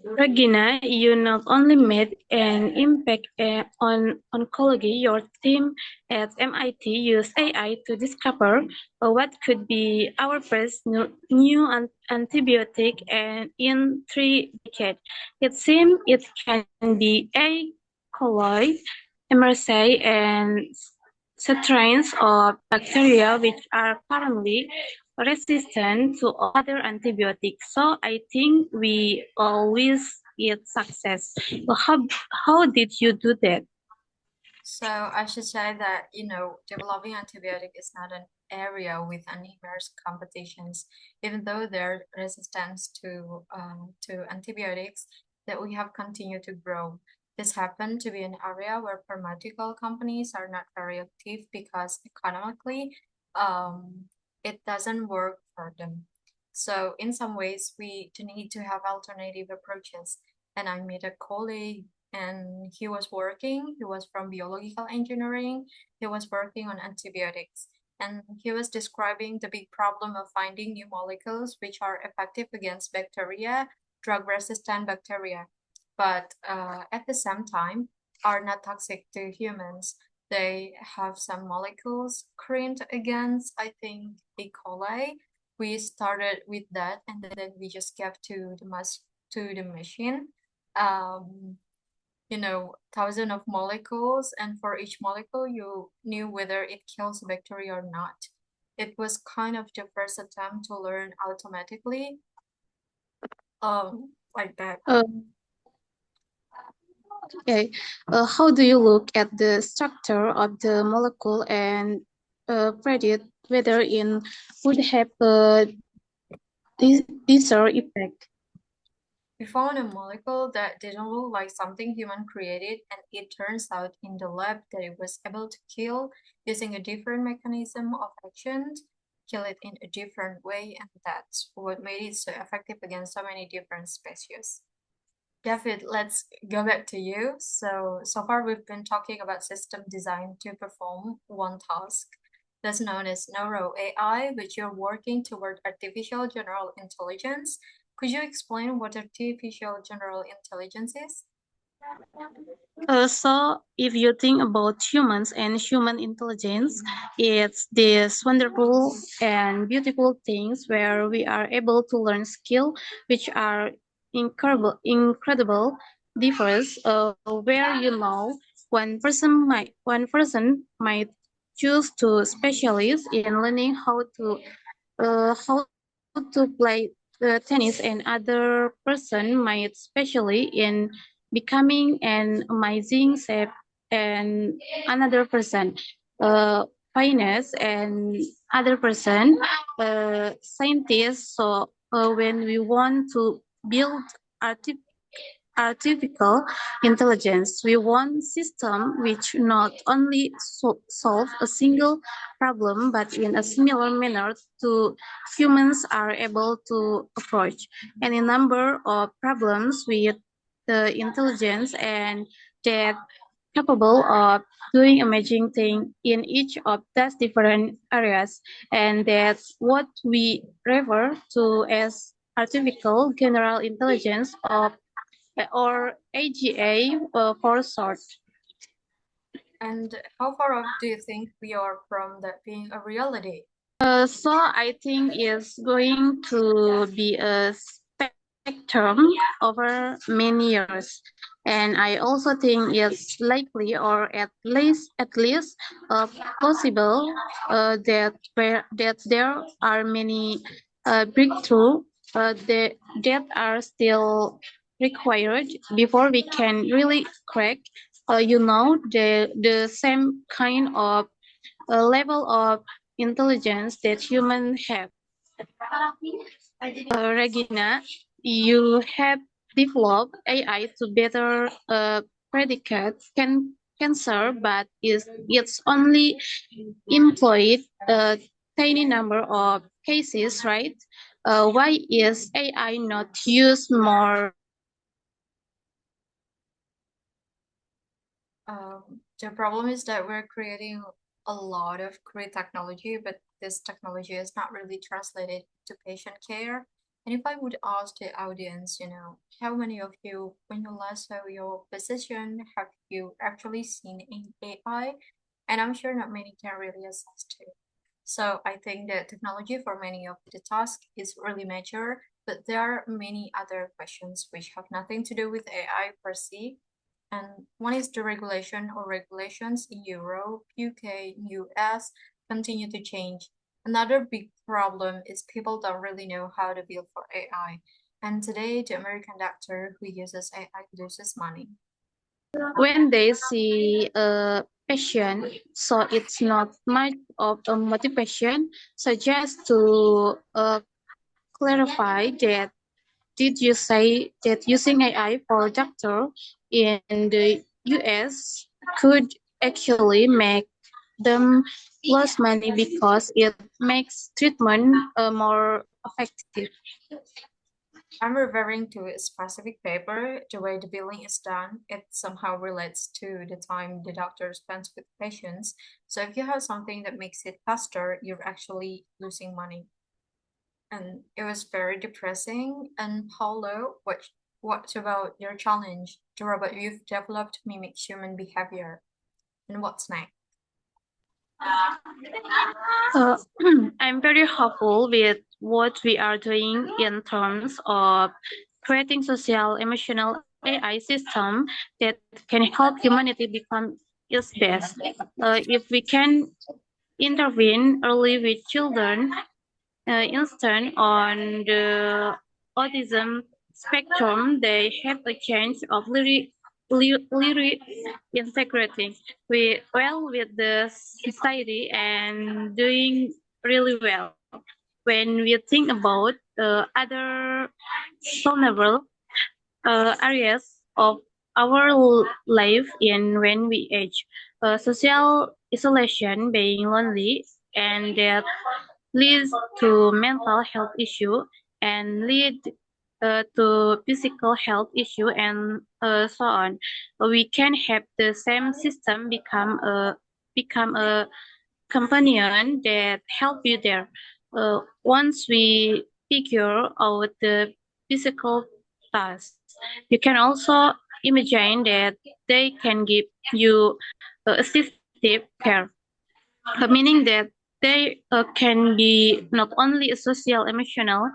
Regina, you not only made an impact on oncology, your team at MIT used AI to discover what could be our first new antibiotic and in 3 decades. It seems it can be E. coli, MRSA, and strains of bacteria which are currently resistant to other antibiotics. So I think we always get success. But how did you do that? So I should say that, developing antibiotic is not an area with numerous competitions, even though their resistance to antibiotics that we have continued to grow. This happened to be an area where pharmaceutical companies are not very active because economically, it doesn't work for them. So in some ways, we do need to have alternative approaches. And I met a colleague and he was from biological engineering, he was working on antibiotics. And he was describing the big problem of finding new molecules which are effective against bacteria, drug-resistant bacteria, but at the same time are not toxic to humans. They have some molecules screened against, I think, E. coli. We started with that, and then we just kept to the machine. Um, thousand of molecules, and for each molecule, you knew whether it kills bacteria or not. It was kind of the first attempt to learn automatically, like that. Okay. How do you look at the structure of the molecule and predict whether it would have a desired effect? We found a molecule that didn't look like something human created, and it turns out in the lab that it was able to kill using a different mechanism of action, kill it in a different way, and that's what made it so effective against so many different species. David, let's go back to you. So far we've been talking about system design to perform one task that's known as Neuro AI, but you're working toward artificial general intelligence. Could you explain what artificial general intelligence is? So, if you think about humans and human intelligence, it's these wonderful and beautiful things where we are able to learn skill, which are incredible difference. Where one person might choose to specialize in learning how to play tennis, and other person might specially in becoming an amazing chef, and another person finance, and other person scientist. So when we want to build arti- artificial intelligence, we want system which not only solve a single problem, but in a similar manner to humans are able to approach any number of problems with the intelligence, and that capable of doing amazing things in each of those different areas. And that's what we refer to as artificial general intelligence, or AGA for short. And how far off do you think we are from that being a reality? So I think it's going to be a spectrum over many years, and I also think it's likely, or at least possible, that there are many breakthrough that are still required before we can really crack, the same kind of level of intelligence that humans have. Regina, you have developed AI to better predicate cancer, but it's only employed a tiny number of cases, right? Why is AI not used more? The problem is that we're creating a lot of great technology, but this technology is not really translated to patient care. And if I would ask the audience, how many of you, when you last saw your position, have you actually seen in AI? And I'm sure not many can really assess to. So I think that technology for many of the tasks is really mature, but there are many other questions which have nothing to do with AI per se. And one is the regulation or regulations in Europe, UK, US continue to change. Another big problem is people don't really know how to build for AI. And today, the American doctor who uses AI loses money. When they see a patient, so it's not much of a motivation. So just to clarify that, did you say that using AI for doctor in the US could actually make them lose money because it makes treatment more effective? I'm referring to a specific paper. The way the billing is done, it somehow relates to the time the doctor spends with patients. So if you have something that makes it faster, you're actually losing money. And it was very depressing. And Paulo, what about your challenge? The robot you've developed mimics human behavior. And what's next? Uh, I'm very hopeful with what we are doing in terms of creating social emotional AI system that can help humanity become its best. If we can intervene early with children, instead on the autism spectrum, they have a chance of lyric integrating with the society and doing really well. When we think about other vulnerable areas of our life in when we age, social isolation, being lonely, and that leads to mental health issue and lead to physical health issue and so on. We can have the same system become a companion that help you there. Once we figure out the physical tasks, you can also imagine that they can give you assistive care, meaning that they can be not only a social emotional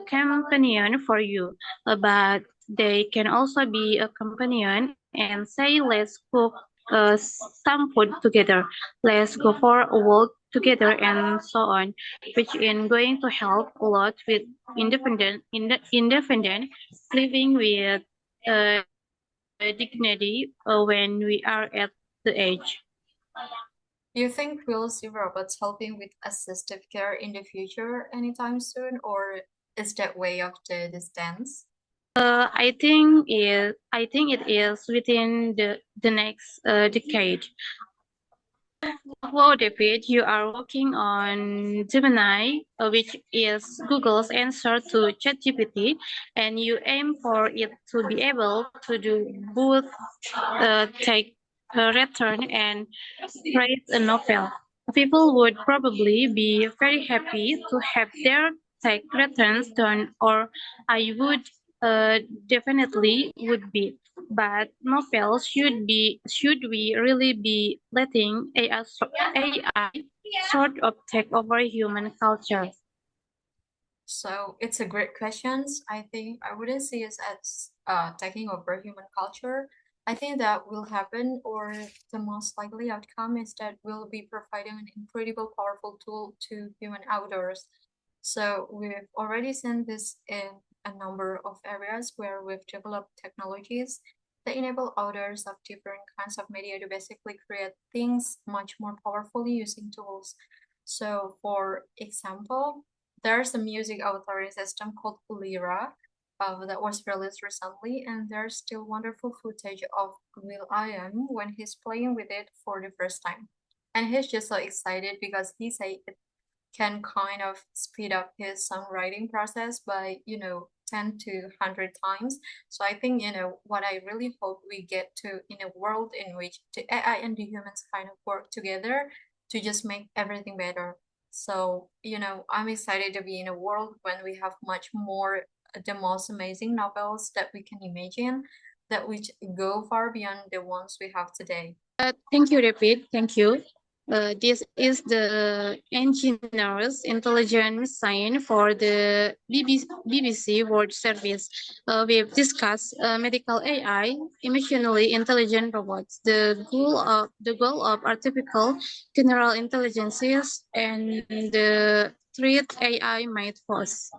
companion for you, but they can also be a companion and say let's cook some food together, let's go for a walk together and so on, which is going to help a lot with independent living with dignity when we are at the age. Do you think we'll see robots helping with assistive care in the future anytime soon, or is that way of the distance? I think it is within the next decade. Well, David, you are working on Gemini, which is Google's answer to ChatGPT, and you aim for it to be able to do both take a return and write a novel. People would probably be very happy to have their take returns done, or I would definitely would be. But novels should we really be letting AI sort of take over human culture? So it's a great question. I think I wouldn't see it as taking over human culture. I think that will happen, or the most likely outcome is that we'll be providing an incredible, powerful tool to human outdoors. So we've already seen this in a number of areas where we've developed technologies that enable authors of different kinds of media to basically create things much more powerfully using tools. So for example, there's a music authoring system called Lyra that was released recently, and there's still wonderful footage of will.i.am when he's playing with it for the first time. And he's just so excited because he said it can kind of speed up his songwriting process by, 10 to 100 times. So I think, what I really hope we get to in a world in which the AI and the humans kind of work together to just make everything better. So, I'm excited to be in a world when we have much more the most amazing novels that we can imagine that which go far beyond the ones we have today. Thank you, David. Thank you. This is the engineers intelligence sign for the BBC World Service. We've discussed medical AI, emotionally intelligent robots, the goal of artificial general intelligences, and the threat AI might pose.